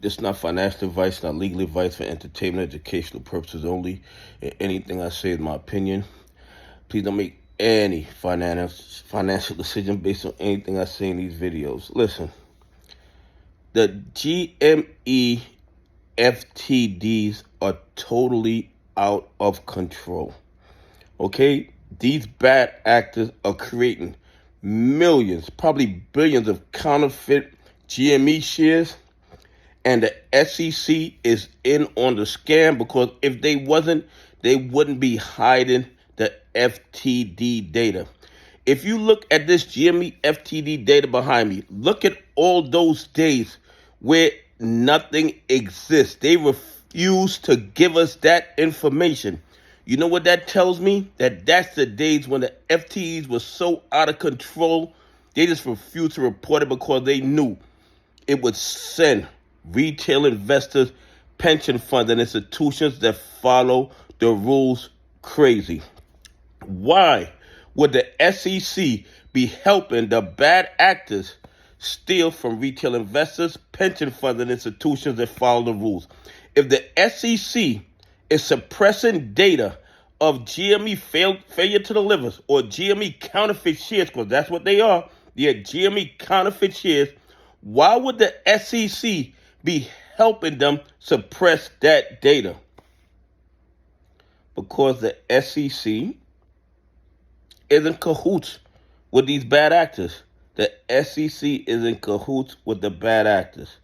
This is not financial advice, not legal advice, for entertainment, educational purposes only. And anything I say is my opinion. Please don't make any financial decision based on anything I say in these videos. Listen, the GME FTDs are totally out of control. Okay? These bad actors are creating millions, probably billions of counterfeit GME shares. And the SEC is in on the scam, because if they wasn't, they wouldn't be hiding the FTD data. If you look at this GME FTD data behind me, look at all those days where nothing exists. They refuse to give us that information. You know what that tells me? That's the days when the FTDs were so out of control, they just refused to report it because they knew it would send retail investors, pension funds, and institutions that follow the rules crazy. Why would the SEC be helping the bad actors steal from retail investors, pension funds, and institutions that follow the rules? If the SEC is suppressing data of GME failure to deliver, or GME counterfeit shares, because that's what they are, they're GME counterfeit shares, why would the SEC be helping them suppress that data? Because the SEC is in cahoots with these bad actors. The SEC is in cahoots with the bad actors.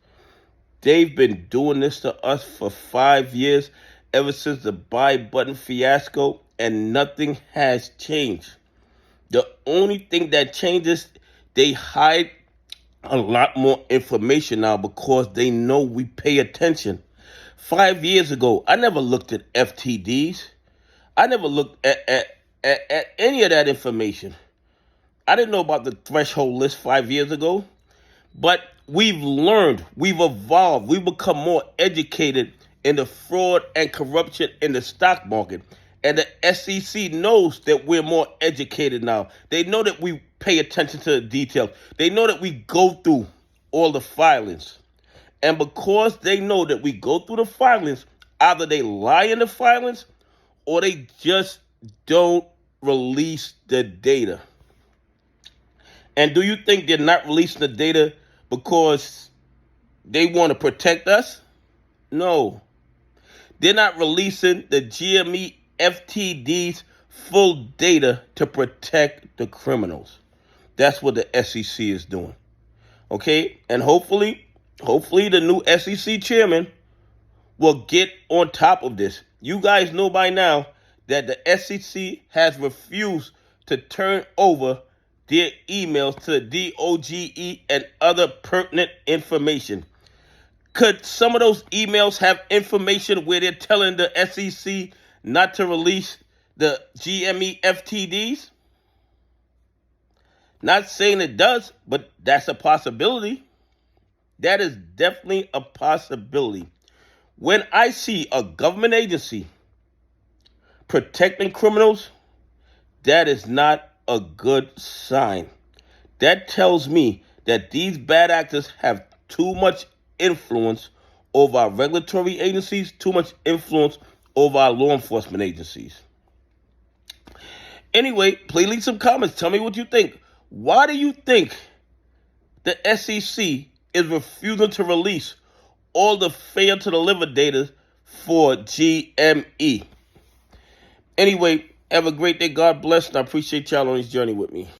They've been doing this to us for 5 years, ever since the buy button fiasco, and nothing has changed. The only thing that changes, they hide a lot more information now because they know we pay attention. 5 years ago, I never looked at FTDs. I never looked at any of that information. I didn't know about the threshold list 5 years ago. But we've learned, we've evolved, we've become more educated in the fraud and corruption in the stock market. And the SEC knows that we're more educated now. They know that we pay attention to the details. They know that we go through all the filings. And because they know that we go through the filings, either they lie in the filings or they just don't release the data. And do you think they're not releasing the data because they want to protect us? No. They're not releasing the GME FTD's full data to protect the criminals. That's what the SEC is doing. Okay? And hopefully the new SEC chairman will get on top of this. You guys know by now that the SEC has refused to turn over their emails to the DOGE and other pertinent information. Could some of those emails have information where they're telling the SEC not to release the GME FTDs? Not saying it does, but that's a possibility. That is definitely a possibility. When I see a government agency protecting criminals, that is not a good sign. That tells me that these bad actors have too much influence over our regulatory agencies, too much influence over our law enforcement agencies. Anyway, please leave some comments. Tell me what you think. Why do you think the SEC is refusing to release all the failure to deliver data for GME? Anyway, have a great day. God bless, and I appreciate y'all on this journey with me.